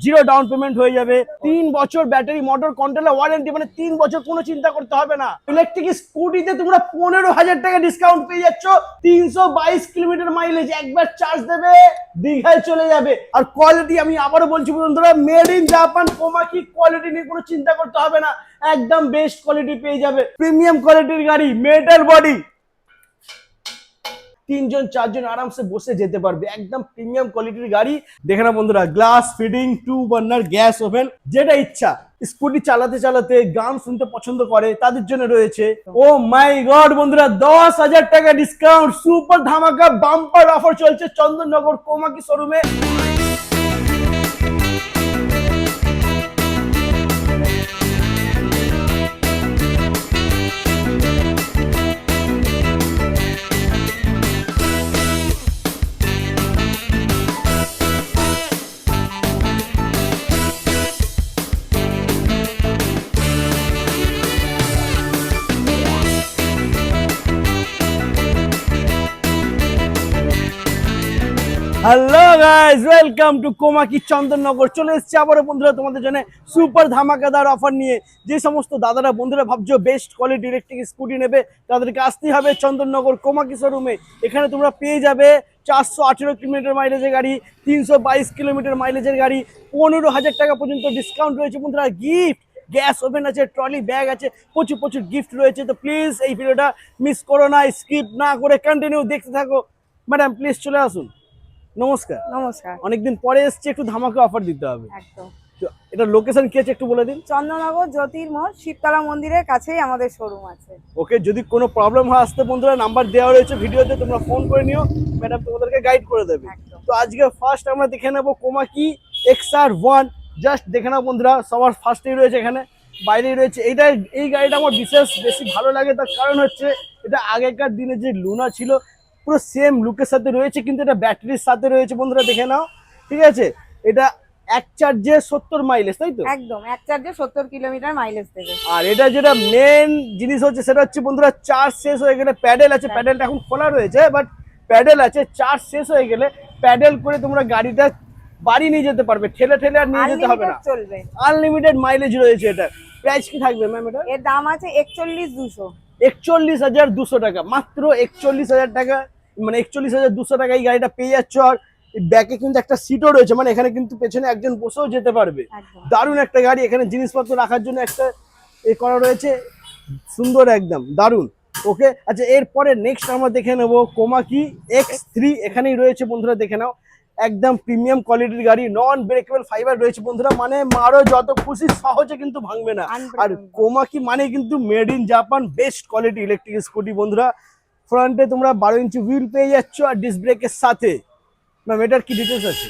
Zero down payment হয়ে যাবে, 3 বছর ব্যাটারি মোটর কন্ট্রোলার ওয়ারেন্টি, মানে 3 বছর কোনো চিন্তা করতে হবে না। ইলেকট্রিক স্কুটিতে তোমরা 15,000 টাকা ডিসকাউন্ট পেয়ে যাচ্ছ, 322 কিলোমিটার মাইলেজ, একবার চার্জ দেবে দীঘায় চলে যাবে। আর কোয়ালিটি আমি আবারও বলছি বন্ধুরা, made in Japan Komaki, quality নিয়ে কোনো চিন্তা করতে হবে না, একদম বেস্ট কোয়ালিটি পেয়ে যাবে। প্রিমিয়াম কোয়ালিটির গাড়ি, মেটাল বডি, 3 জন 4 জন আরামসে বসে যেতে পারবে, একদম প্রিমিয়াম কোয়ালিটির গাড়ি। দেখে না বন্ধুরা, glass fitting, 2 burner gas oven, যেটা ইচ্ছা। স্কুটি চালাতে চালাতে গান শুনতে পছন্দ করে তাদের জন্য রয়েছে, ও মাই গড বন্ধুরা, 10,000 টাকা ডিসকাউন্ট, সুপার ধামাকা বাম্পার অফার চলছে চন্দননগর কোমাকি শোরুমে। Hello guys, welcome to Komaki Chandannagar. চলে এসেছি আবারও বন্ধুরা তোমাদের জন্য সুপার ধামাকাদার অফার নিয়ে। যে সমস্ত দাদারা বন্ধুরা ভাবছো বেস্ট কোয়ালিটি ইলেকট্রিক স্কুটি নেবে, তাদেরকে আসতেই হবে চন্দননগর কোমাকি শোরুমে। এখানে তোমরা পেয়ে যাবে 418 কিলোমিটার মাইলেজের গাড়ি, 322 কিলোমিটার মাইলেজের গাড়ি, 15,000 টাকা পর্যন্ত ডিসকাউন্ট রয়েছে বন্ধুরা। গিফট, গ্যাস ওভেন আছে, ট্রলি ব্যাগ আছে, প্রচুর প্রচুর গিফট রয়েছে। তো প্লিজ এই ভিডিওটা মিস করো না, স্কিপ না করে কন্টিনিউ দেখতে থাকো। ম্যাডাম প্লিজ চলে আসুন। নমস্কার। নমস্কার। অনেকদিন পরে এসছে, একটু ধামাকা অফার দিতে হবে। একদম। তো এটা লোকেশন কি আছে একটু বলে দিন। চন্দননগর জ্যোতির্মঠ শিবতলা মন্দিরের কাছেই আমাদের শোরুম আছে। ওকে, যদি কোনো প্রবলেম হয় আসতে বন্ধুরা, নাম্বার দেওয়া রয়েছে ভিডিওতে, তোমরা ফোন করে নিও, ম্যাডাম তোমাদেরকে গাইড করে দেবে। একদম। তো আজকে ফার্স্ট আমরা দেখে নেবো কোমাকি XR1। জাস্ট দেখে নাও বন্ধুরা, সবার ফার্স্টেই রয়েছে, এখানে বাইরেই রয়েছে। এই গাড়িটা আমার বিশেষ বেশি ভালো লাগে, তার কারণ হচ্ছে এটা আগেকার দিনে যে লুনা ছিল পুরো সেম লুকের সাথে রয়েছে, কিন্তু এটা ব্যাটারির সাথে রয়েছে বন্ধুরা, দেখে নাও। ঠিক আছে, এটা এক চার্জে 70 মাইলেজ, তাই তো? একদম, এক চার্জে 70 কিলোমিটার মাইলেজ দেবে। আর এটা যেটা মেন জিনিস হচ্ছে সেটা হচ্ছে বন্ধুরা, চার্জ শেষ হয়ে গেলে প্যাডেল আছে, প্যাডেলটা এখন খোলা রয়েছে, বাট প্যাডেল আছে, চার্জ শেষ হয়ে গেলে প্যাডেল করে তোমরা গাড়িটা বাড়ি নিয়ে যেতে পারবে, ঠেলে ঠেলে আর নিয়ে যেতে হবে না, চলবে। আনলিমিটেড মাইলেজ রয়েছে। এটা প্রাইস কি থাকবে ম্যাম? এটা এর দাম আছে 41,200। 41,200 টাকা, মাত্র 41,000 টাকা, মানে 41,200 টাকা এই গাড়িটা পেয়ে যাচ্ছ। আর ব্যাকে কিন্তু একটা সিটও রয়েছে, মানে এখানে কিন্তু পেছনে একজন বসেও যেতে পারবে। দারুণ একটা গাড়ি, এখানে জিনিসপত্র রাখার জন্য একটা এ করা রয়েছে, সুন্দর একদম দারুণ। ওকে, আচ্ছা এরপরে নেক্সট আমরা দেখে নেবো কোমাকি X3। এখানেই রয়েছে বন্ধুরা, দেখে নাও, একদম প্রিমিয়াম কোয়ালিটির গাড়ি, নন ব্রেকেবল ফাইবার রয়েছে বন্ধুরা, মানে মারো যত খুশি সহজে কিন্তু ভাঙবে না। আর কোমাকি মানে কিন্তু made in Japan, best quality electric scooty বন্ধুরা। ফ্রন্টে তোমরা 12 ইঞ্চি হুইল পেয়ে যাচ্ছ আর ডিস্ক ব্রেকের সাথে। ম্যাম এটার কি ডিটেলস আছে?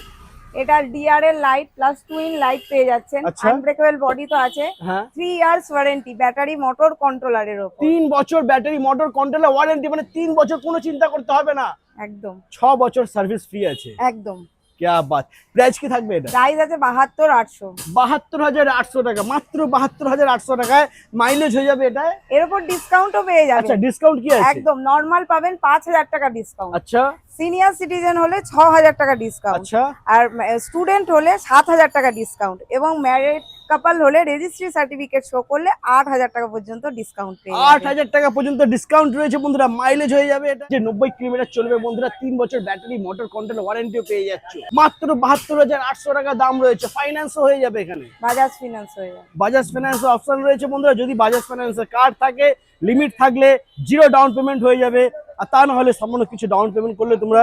এটার DRL light plus twin light পেয়ে যাচ্ছেন। আচ্ছা। আনব্রেকেবল বডি তো আছে। হ্যাঁ। 3 ইয়ার্স ওয়ারেন্টি ব্যাটারি মোটর কন্ট্রোলারের উপর। 3 বছর ব্যাটারি মোটর কন্ট্রোলার ওয়ারেন্টি, মানে 3 বছর কোনো চিন্তা করতে হবে না। একদম। 6 বছর সার্ভিস ফ্রি আছে। একদম। क्या बात। প্রাইস কি থাকবে এটা? প্রাইস আছে 72,800। 72,800 টাকা, মাত্র 72,800 টাকায় মাইলেজ হয়ে যাবে এটা। এর উপর ডিসকাউন্টও পেয়ে যাবেন। আচ্ছা, ডিসকাউন্ট কি আছে? একদম নরমাল পাবেন 5,000 টাকা ডিসকাউন্ট। আচ্ছা। সিনিয়র সিটিজেন হলে 6,000 টাকা ডিসকাউন্ট। আচ্ছা। আর স্টুডেন্ট হলে 7,000 টাকা ডিসকাউন্ট, এবং ম্যারিড কাপল হলে রেজিস্ট্রি সার্টিফিকেট শো করলে 8,000 টাকা পর্যন্ত ডিসকাউন্ট পেয়ে যাবেন। 8,000 টাকা পর্যন্ত ডিসকাউন্ট রয়েছে বন্ধুরা। মাইলেজ হয়ে যাবে এটা যে 90 কিলোমিটার চলবে বন্ধুরা, 3 বছর ব্যাটারি মোটর কন্ট্রোল ওয়ারেন্টিও পেয়ে যাচ্ছ। মাত্র 72,800 টাকা দাম রয়েছে, ফাইন্যান্সও হয়ে যাবে এখানে, বাজাজ ফিনান্স হয়ে যাবে। বাজাজ ফিনান্স অপশন রয়েছে বন্ধুরা। যদি বাজাজ ফিনান্সের কার্ড থাকে, লিমিট থাকলে জিরো ডাউন পেমেন্ট হয়ে যাবে, আর তা না হলে সামান্য কিছু ডাউন পেমেন্ট করলে তোমরা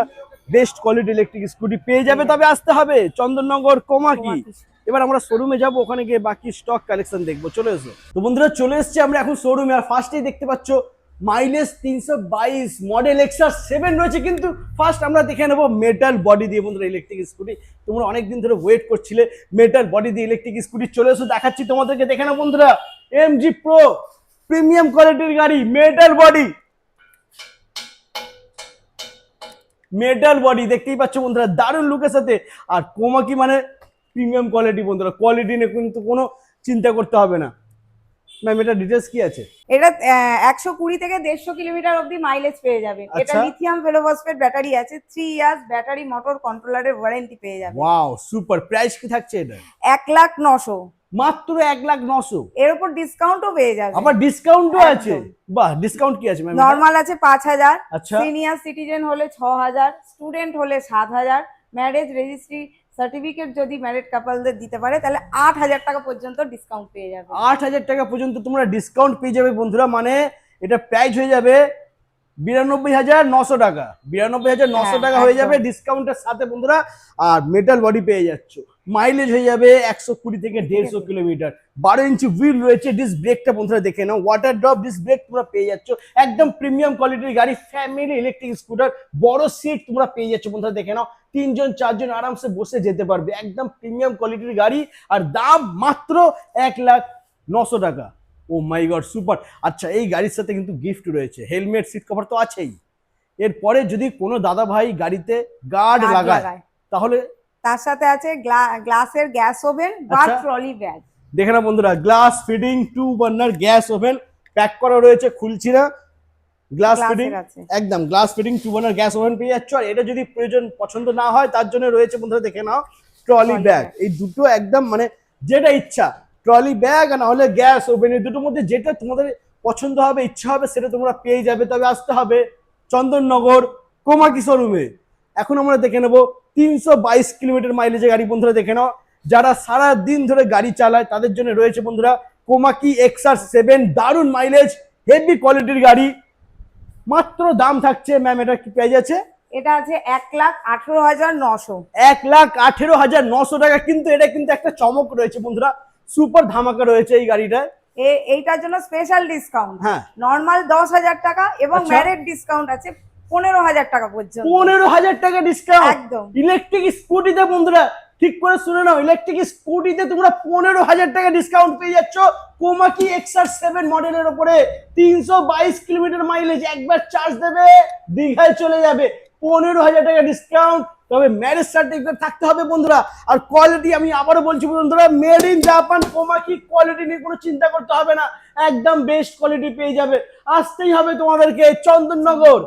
বেস্ট কোয়ালিটি ইলেকট্রিক স্কুটি পেয়ে যাবে। তবে আসতে হবে চন্দননগর কোমাকি। এবার আমরা শোরুমে যাবো, ওখানে গিয়ে বাকি স্টক কালেকশন দেখবো। চলে এসো। তো বন্ধুরা চলে এসেছি আমরা এখন শোরুমে, আর ফার্স্টেই দেখতে পাচ্ছ মাইলেজ 322 মডেল XR7 রয়েছে। কিন্তু ফার্স্ট আমরা দেখে নেবো মেটাল বডি দিয়ে বন্ধুরা ইলেকট্রিক স্কুটি। তোমরা অনেকদিন ধরে ওয়েট করছিলে মেটাল বডি দিয়ে ইলেকট্রিক স্কুটি, চলে এসো দেখাচ্ছি তোমাদেরকে। দেখে নাও বন্ধুরা, MG Pro প্রিমিয়াম কোয়ালিটির গাড়ি, মেটাল বডি, মেটাল বডি দেখতেই পাচ্ছ বন্ধুরা, দারুণ লুকের সাথে। আর কোমাকি মানে প্রিমিয়াম কোয়ালিটি বন্ধুরা, কোয়ালিটি নিয়ে কিন্তু কোনো চিন্তা করতে হবে না। ম্যাম এটা ডিটেলস কি আছে? এটা 120 থেকে 150 কিলোমিটার অবধি মাইলেজ পেয়ে যাবেন। এটা আচ্ছা। লিথিয়াম ফেলোফসফেট ব্যাটারি আছে, 3 ইয়ার্স ব্যাটারি মোটর কন্ট্রোলারের ওয়ারেন্টি পেয়ে যাবেন। ওয়াও সুপার, প্রাইস কি থাকছে এটা? 1,09,000। মাত্র 1,09,000। এর উপর ডিসকাউন্টও পেয়ে যাবেন। আবার ডিসকাউন্টও আছে? একদম। বাহ, ডিসকাউন্ট কি আছে ম্যাম? নরমাল আছে 5,000, আচ্ছা। সিনিয়র সিটিজেন হলে 6,000, স্টুডেন্ট হলে 7,000, ম্যারেজ রেজিস্ট্রি সার্টিফিকেট যদি ম্যারিড কাপলদের দিতে পারে তাহলে 8,000 টাকা পর্যন্ত ডিসকাউন্ট পেয়ে যাবে। 8,000 টাকা পর্যন্ত তোমরা ডিসকাউন্ট পেয়ে যাবে বন্ধুরা, মানে এটা প্রাইস হয়ে যাবে 92,900 টাকা। 92,900 টাকা হয়ে যাবে ডিসকাউন্টের সাথে বন্ধুরা। আর মেটাল বডি পেয়ে যাচ্ছ, মাইলেজ হয়ে যাবে 120 থেকে 150 কিলোমিটার। 12 ইঞ্চি হুইল রয়েছে, ডিস্ক ব্রেকটা বন্ধুরা দেখে নাও, ওয়াটার ড্রপ ডিস্ক ব্রেক তোমরা পেয়ে যাচ্ছ। একদম প্রিমিয়াম কোয়ালিটির গাড়ি, ফ্যামিলি ইলেকট্রিক স্কুটার, বড় সিট তোমরা পেয়ে যাচ্ছ বন্ধুরা দেখে নাও। 3 জন 4 জন আরামসে বসে যেতে পারবে, একদম প্রিমিয়াম কোয়ালিটির গাড়ি। আর দাম মাত্র 1,09,000 টাকা। ও মাই গড সুপার। আচ্ছা, এই গাড়ির সাথে কিন্তু গিফট রয়েছে, হেলমেট সিট কভার তো আছেই। এরপরে যদি কোনো দাদা ভাই গাড়িতে গার্ড লাগায় তাহলে তার সাথে আছে গ্লাসের গ্যাস ওভেন বা আচ্ছা। Trolley bag. দেখে না বন্ধুরা, glass fitting 2 burner gas oven pack করা রয়েছে, খুলছি না। গ্লাস ফিটিং, একদম glass fitting 2 burner gas oven পেয়ে যাচ্ছ। আর এটা যদি প্রয়োজন পছন্দ না হয় তার জন্য রয়েছে বন্ধুরা দেখে নাও ট্রলি ব্যাগ। এই দুটো একদম মানে যেটা ইচ্ছা, ট্রলি ব্যাগ আর না হলে গ্যাস ওভেন, এই দুটোর মধ্যে যেটা তোমাদের পছন্দ হবে ইচ্ছা হবে সেটা তোমরা পেয়ে যাবে। তবে আসতে হবে চন্দননগর কোমাকি শোরুমে। এখন আমরা দেখে নেবো 322 কিলোমিটার মাইলেজের গাড়ি বন্ধুরা দেখে নাও। যারা সারা দিন ধরে গাড়ি চালায় তাদের জন্য রয়েছে বন্ধুরা কোমাকি XR7, দারুণ মাইলেজ, হেভি কোয়ালিটির গাড়ি। মাত্র দাম থাকছে ম্যাম, এটা কি প্রাইস আছে? এটা আছে 1,18,900। 1,18,900 টাকা। কিন্তু এটা কিন্তু একটা চমক রয়েছে বন্ধুরা, সুপার ধামাকা রয়েছে এই গাড়িটায়। এইটার জন্য স্পেশাল ডিসকাউন্ট। হ্যাঁ, নরমাল 10,000 টাকা এবং আচ্ছা। ম্যারিড ডিসকাউন্ট আছে 15,000 টাকা পর্যন্ত। 15,000 টাকা ডিসকাউন্ট একদম। ইলেকট্রিক স্কুটিতে বন্ধুরা, ঠিক করে শুনে নাও, ইলেকট্রিক স্কুটিতে তোমরা 15,000 টাকা ডিসকাউন্ট পেয়ে যাচ্ছ কোমাকি XR7 মডেলের উপরে। 322 কিলোমিটার মাইলেজ, একবার চার্জ দেবে দীঘায় চলে যাবে। 15,000 টাকা ডিসকাউন্ট। তবে ম্যারেজ সার্টিফিকেট থাকতে হবে বন্ধুরা। আর কোয়ালিটি আমি আবারও বলছি বন্ধুরা, made in Japan Komaki, quality নিয়ে কোনো চিন্তা করতে হবে না, একদম বেস্ট কোয়ালিটি পেয়ে যাবে। আসতেই হবে তোমাদেরকে চন্দননগর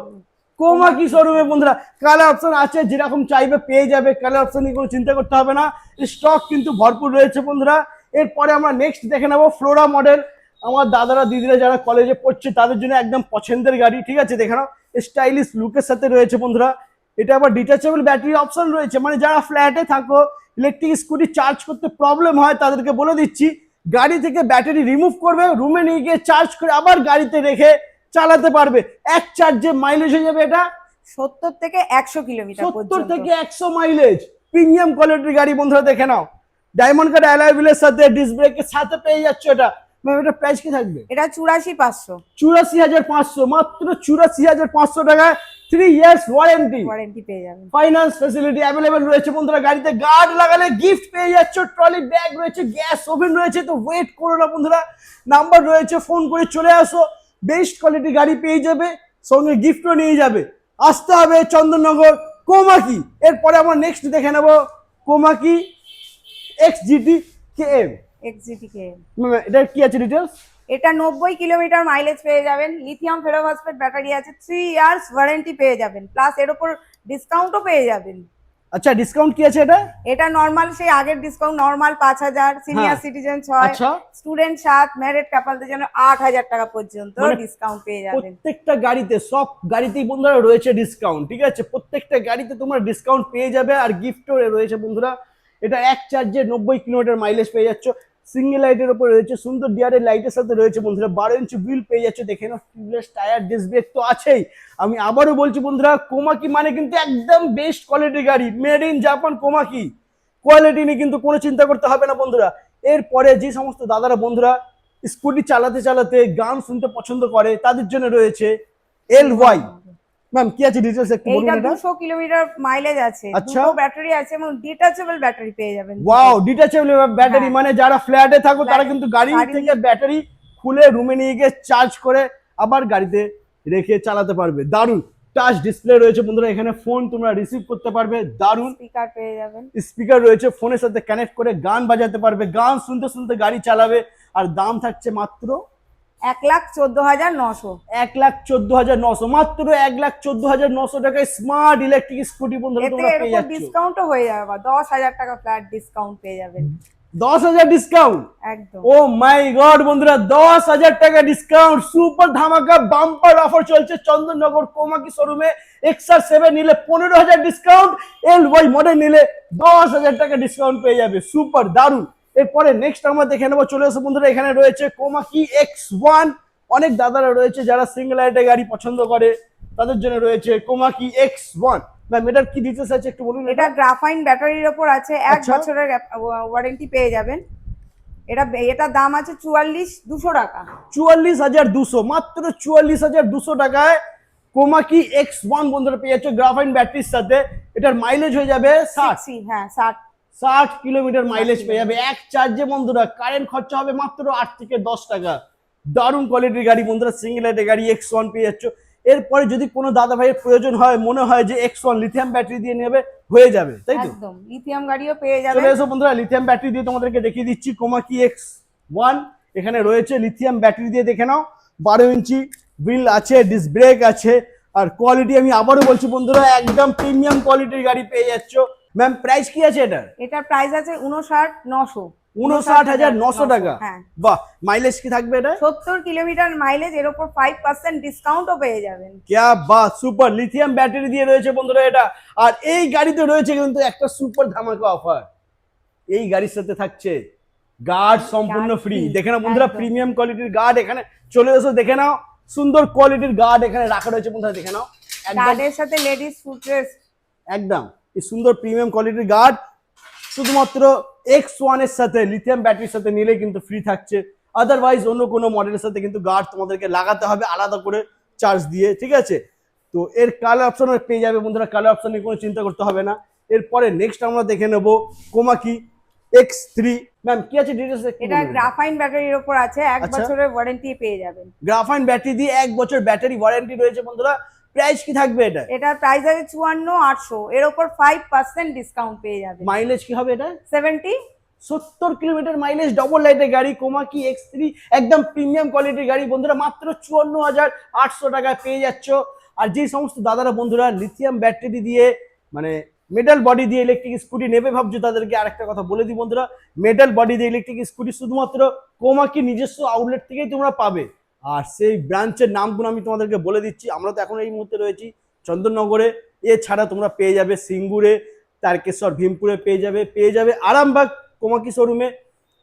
কোমাকি শোরুমে বন্ধুরা। কালার অপশন আছে, যেরকম চাইবে পেয়ে যাবে, কালার অপশন নিয়ে কোনো চিন্তা করতে হবে না, স্টক কিন্তু ভরপুর রয়েছে বন্ধুরা। এরপরে আমরা নেক্সট দেখে নেবো ফ্লোরা মডেল। আমার দাদারা দিদিরা যারা কলেজে পড়ছে তাদের জন্য একদম পছন্দের গাড়ি, ঠিক আছে দেখে নাও, স্টাইলিশ লুকের সাথে রয়েছে বন্ধুরা। এটা আবার ডিটাচেবল ব্যাটারি অপশন রয়েছে, মানে যারা ফ্ল্যাটে থাকো ইলেকট্রিক স্কুটি চার্জ করতে প্রবলেম হয় তাদেরকে বলে দিচ্ছি, গাড়ি থেকে ব্যাটারি রিমুভ করবে, রুমে নিয়ে গিয়ে চার্জ করে আবার গাড়িতে রেখে চালাতে পারবে। এক চার্জে মাইলেজ হয়ে যাবে এটা 70 থেকে 100 কিলোমিটার 70 থেকে 100 মাইলেজ। প্রিমিয়াম কোয়ালিটির গাড়ি বন্ধুরা দেখে নাও, ডায়মন্ড কাট অ্যালয় হুইলের সাথে, ডিস্ক ব্রেকের সাথে পেয়ে যাচ্ছ এটা। ম্যাম এটা প্রাইস কি থাকবে? এটা 84,500। 84,500, মাত্র 84,500 টাকা। 3 ইয়ার্স ওয়ারেন্টি পেয়ে যাবেন। ফাইন্যান্স ফ্যাসিলিটি অ্যাভেলেবেল রয়েছে বন্ধুরা। গাড়িতে গার্ড লাগালে গিফট পেয়ে যাচ্ছ, ট্রলি ব্যাগ রয়েছে, গ্যাস ওভেন রয়েছে। তো ওয়েট করো না বন্ধুরা, নাম্বার রয়েছে, ফোন করে চলে আসো, বেস্ট কোয়ালিটি গাড়ি পেয়ে যাবে, সঙ্গে গিফটও নিয়ে যাবে। আসতে হবে চন্দননগর কোমাকি। এরপরে আমরা নেক্সট দেখে নেব কোমাকি XGT KM। এটা কি আছে ডিটেলস? এটা 90 কিলোমিটার মাইলেজ পেয়ে যাবেন, লিথিয়াম ফেরোফসফেট ব্যাটারি আছে, 3 ইয়ার্স ওয়ারেন্টি পেয়ে যাবেন, প্লাস এর উপর ডিসকাউন্টও পেয়ে যাবেন। আচ্ছা, ডিসকাউন্ট কি আছে এটা? এটা নরমাল সেই আগের ডিসকাউন্ট, নরমাল 5,000, সিনিয়র সিটিজেন 6, আচ্ছা, স্টুডেন্ট 7, ম্যারিড কাপলদের জন্য 8,000 টাকা পর্যন্ত ডিসকাউন্ট পেয়ে যাবেন। প্রত্যেকটা গাড়িতে, সব গাড়িতেই বন্ধুরা রয়েছে ডিসকাউন্ট, ঠিক আছে? প্রত্যেকটা গাড়িতে তোমরা ডিসকাউন্ট পেয়ে যাবে আর গিফটও রয়েছে বন্ধুরা। এটা এক চার্জে 90 কিলোমিটার মাইলেজ পেয়ে যাচ্ছ। সিঙ্গেল লাইটের উপর রয়েছে, সুন্দর ডিআরএল লাইটের সাথে রয়েছে বন্ধুরা। 12 ইঞ্চি হুইল পেয়ে যাচ্ছে, দেখে নাও, টিউবলেস টায়ার, ডিস্ক ব্রেক তো আছেই। আমি আবারও বলছি বন্ধুরা, কোমাকি মানে কিন্তু একদম বেস্ট কোয়ালিটির গাড়ি, made in Japan Komaki. Quality নিয়ে কিন্তু কোনো চিন্তা করতে হবে না বন্ধুরা। এরপরে যে সমস্ত দাদারা বন্ধুরা স্কুটি চালাতে চালাতে গান শুনতে পছন্দ করে তাদের জন্য রয়েছে LY। ম্যাম কি আছে ডিটেইলস একটু বলুন। এটা 200 কিলোমিটার মাইলেজ আছে, দুটো ব্যাটারি আছে এবং ডিটাচেবল ব্যাটারি পেয়ে যাবেন। ওয়াও, ডিটাচেবল ব্যাটারি, মানে যারা ফ্ল্যাটে থাকো তারা কিন্তু গাড়ি থেকে ব্যাটারি খুলে রুমে নিয়ে গিয়ে চার্জ করে আবার গাড়িতে রেখে চালাতে পারবে। দারুণ টাচ ডিসপ্লে রয়েছে বন্ধুরা, এখানে ফোন তোমরা রিসিভ করতে পারবে। দারুণ স্পিকার পেয়ে যাবেন, স্পিকার রয়েছে, ফোনের সাথে কানেক্ট করে গান বাজাতে পারবে, গান শুনতে শুনতে গাড়ি চালাবে। আর দাম থাকছে মাত্র 1,14,900। 1,14,900, মাত্র 1,14,900 টাকায় স্মার্ট ইলেকট্রিক স্কুটি বন্ধুরা এতে তোমরা পেয়ে এরকম যাচ্ছ। ডিসকাউন্টও হয়ে যাবে, 10,000 টাকা ফ্ল্যাট ডিসকাউন্ট পেয়ে যাবেন। 10,000 ডিসকাউন্ট, একদম। ও মাই গড বন্ধুরা, 10,000 টাকা ডিসকাউন্ট, সুপার ধামাকা বাম্পার অফার চলছে চন্দননগর কোমাকি শোরুমে। XR7 নিলে 15,000 ডিসকাউন্ট, LY মডেল নিলে 10,000 টাকা ডিসকাউন্ট পেয়ে যাবে, সুপার দারুন। এরপরে নেক্সট আমরা দেখে নেবো, চলে এসো বন্ধুরা, এখানে রয়েছে কোমাকি X1। অনেক দাদারা রয়েছে যারা সিঙ্গেল লাইটের গাড়ি পছন্দ করে, তাদের জন্য রয়েছে কোমাকি X1। ম্যাম এটার কি ডিটেলস আছে একটু বলুন। এটা গ্রাফাইন ব্যাটারির ওপর আছে, 1 আচ্ছা। বছরের ওয়ারেন্টি পেয়ে যাবেন। এটা দাম আছে 44,200 টাকা। 44,200, মাত্র 44,200 টাকায় কোমাকি X1 বন্ধুরা পেয়ে যাচ্ছে গ্রাফাইন ব্যাটারির সাথে। এটার মাইলেজ হয়ে যাবে 60 হ্যাঁ 60। 60 কিলোমিটার মাইলেজ পেয়ে যাবে এক চার্জে বন্ধুরা। কারেন্ট খরচা হবে মাত্র 8 থেকে 10 টাকা। দারুণ কোয়ালিটির গাড়ি বন্ধুরা, সিঙ্গেল লাইটের গাড়ি X1 পেয়ে যাচ্ছ। এরপরে যদি কোনো দাদা ভাইয়ের প্রয়োজন হয়, মনে হয় যে X1 লিথিয়াম ব্যাটারি দিয়ে নেবে, হয়ে যাবে, তাই তো? একদম লিথিয়াম গাড়িও পেয়ে যাবেন। চলে এসো বন্ধুরা, লিথিয়াম ব্যাটারি দিয়ে তোমাদেরকে দেখিয়ে দিচ্ছি কোমাকি X1। এখানে রয়েছে লিথিয়াম ব্যাটারি দিয়ে, দেখে নাও। 12 ইঞ্চি হুইল আছে, ডিস্ক ব্রেক আছে, আর কোয়ালিটি আমি আবারও বলছি বন্ধুরা, একদম প্রিমিয়াম কোয়ালিটির গাড়ি পেয়ে যাচ্ছ। ম্যাম প্রাইস কি আছে এটার? এটার প্রাইস আছে 59,900। 59,900 টাকা। হ্যাঁ। বাহ, মাইলেজ কি থাকবে এটা? 70 কিলোমিটার মাইলেজ, এর উপর 5% ডিসকাউন্টও পেয়ে যাবেন। ক্যা বাত, সুপার লিথিয়াম ব্যাটারি দিয়ে রয়েছে বন্ধুরা এটা। আর এই গাড়িতে রয়েছে কিন্তু একটা সুপার ধামাকা অফার, এই গাড়ির সাথে থাকছে গার্ড সম্পূর্ণ Guard ফ্রি। free, দেখে নাও বন্ধুরা, একদম। প্রিমিয়াম কোয়ালিটির গার্ড এখানে। চলে এসো দেখে নাও, সুন্দর কোয়ালিটির গার্ড এখানে রাখা রয়েছে বন্ধুরা, দেখে নাও। একদম গার্ডের সাথে লেডিস ফুটরেস্ট। একদম এই সুন্দর প্রিমিয়াম কোয়ালিটির গার্ড শুধুমাত্র X1 এর সাথে লিথিয়াম ব্যাটারির সাথে নিলে কিন্তু ফ্রি থাকছে। আদারওয়াইজ অন্য কোনো মডেলের সাথে কিন্তু গার্ড তোমাদেরকে লাগাতে হবে আলাদা করে চার্জ দিয়ে, ঠিক আছে? তো এর কালার অপশন পেয়ে যাবে বন্ধুরা, কালার অপশন নিয়ে কোনো চিন্তা করতে হবে না। এরপরে নেক্সট আমরা দেখে নেব কোমাকি X3। ম্যাম কি আছে ডিটেইলস? এটা গ্রাফাইন ব্যাটারির উপর আছে, 1 আচ্ছা। বছরের ওয়ারেন্টি পেয়ে যাবেন। গ্রাফাইন ব্যাটারি দিয়ে 1 বছর ব্যাটারি ওয়ারেন্টি রয়েছে বন্ধুরা। প্রাইস কি থাকবে এটা? এটার প্রাইস আছে 54,800, এর উপর 5% ডিসকাউন্ট পেয়ে যাবেন। মাইলেজ কি হবে এটা? 70। 70 কিলোমিটার মাইলেজ, ডবল লাইটের গাড়ি কোমাকি X3, একদম প্রিমিয়াম কোয়ালিটির গাড়ি বন্ধুরা, মাত্র 54,800 টাকায় পেয়ে যাচ্ছ। আর যে সমস্ত দাদারা বন্ধুরা লিথিয়াম ব্যাটারি দিয়ে মানে মেটাল বডি দিয়ে ইলেকট্রিক স্কুটি নেবে ভাবছো, তাদেরকে আরেকটা কথা বলে দিই বন্ধুরা, মেটাল বডি দিয়ে ইলেকট্রিক স্কুটি শুধুমাত্র কোমাকি নিজস্ব আউটলেট থেকেই তোমরা পাবে। আর সেই ব্রাঞ্চের নামগুলো আমি তোমাদেরকে বলে দিচ্ছি। আমরা তো এখন এই মুহূর্তে রয়েছি চন্দননগরে, এছাড়া তোমরা পেয়ে যাবে সিঙ্গুরে, তারকেশ্বর, ভীমপুরে পেয়ে যাবে আরামবাগ কোমাকি শোরুমে।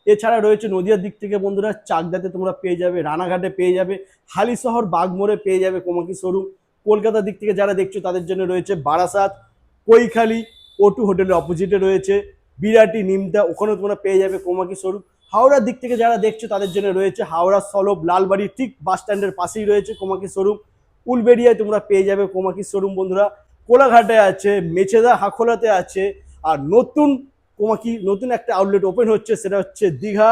এছাড়া রয়েছে নদিয়ার দিক থেকে বন্ধুরা চাকদাতে তোমরা পেয়ে যাবে, রানাঘাটে পেয়ে যাবে, হালিশহর, বাগমোড়ে পেয়ে যাবে কোমাকি শোরুম। কলকাতার দিক থেকে যারা দেখছো তাদের জন্য রয়েছে বারাসাত, কৈখালি, O2 হোটেলের অপোজিটে রয়েছে বিরাটি, নিমতা, ওখানেও তোমরা পেয়ে যাবে কোমাকি শোরুম। হাওড়ার দিক থেকে যারা দেখছো তাদের জন্য রয়েছে হাওড়া, সলব, লালবাড়ি, ঠিক বাস স্ট্যান্ডের পাশেই রয়েছে কোমাকি শোরুম। উলবেড়িয়ায় তোমরা পেয়ে যাবে কোমাকি শোরুম বন্ধুরা। কোলাঘাটে আছে, মেছেদা, হাখোলাতে আছে। আর নতুন একটা আউটলেট ওপেন হচ্ছে, সেটা হচ্ছে দীঘা,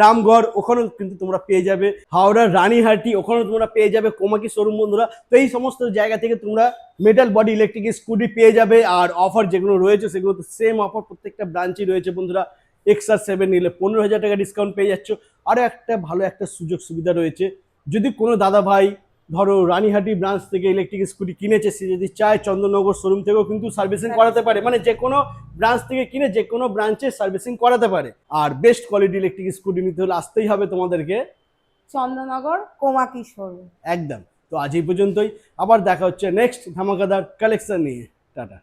রামগড়, ওখানেও কিন্তু তোমরা পেয়ে যাবে। হাওড়ার রানীহাটি, ওখানেও তোমরা পেয়ে যাবে কোমাকি শোরুম বন্ধুরা। তো এই সমস্ত জায়গা থেকে তোমরা মেটাল বডি ইলেকট্রিক স্কুটি পেয়ে যাবে। আর অফার যেগুলো রয়েছে সেগুলো তো সেম অফার প্রত্যেকটা ব্রাঞ্চই রয়েছে বন্ধুরা। XR7 নিলে 15,000 টাকা ডিসকাউন্ট পেয়ে যাচ্ছ। আরও একটা ভালো একটা সুযোগ সুবিধা রয়েছে, যদি কোনো দাদা ভাই ধরো রানীহাটি ব্রাঞ্চ থেকে ইলেকট্রিক স্কুটি কিনেছে, সে যদি চায় চন্দননগর শোরুম থেকেও কিন্তু সার্ভিসিং করাতে পারে, মানে যে কোনো ব্রাঞ্চ থেকে কিনে যে কোনো ব্রাঞ্চে সার্ভিসিং করাতে পারে। আর বেস্ট কোয়ালিটি ইলেকট্রিক স্কুটি নিতে হলে আসতেই হবে তোমাদেরকে চন্দননগর কোমাকি শোরুম। একদম। তো আজ এই পর্যন্তই, আবার দেখা হচ্ছে নেক্সট ধামাকাদার কালেকশন নিয়ে। টাটা।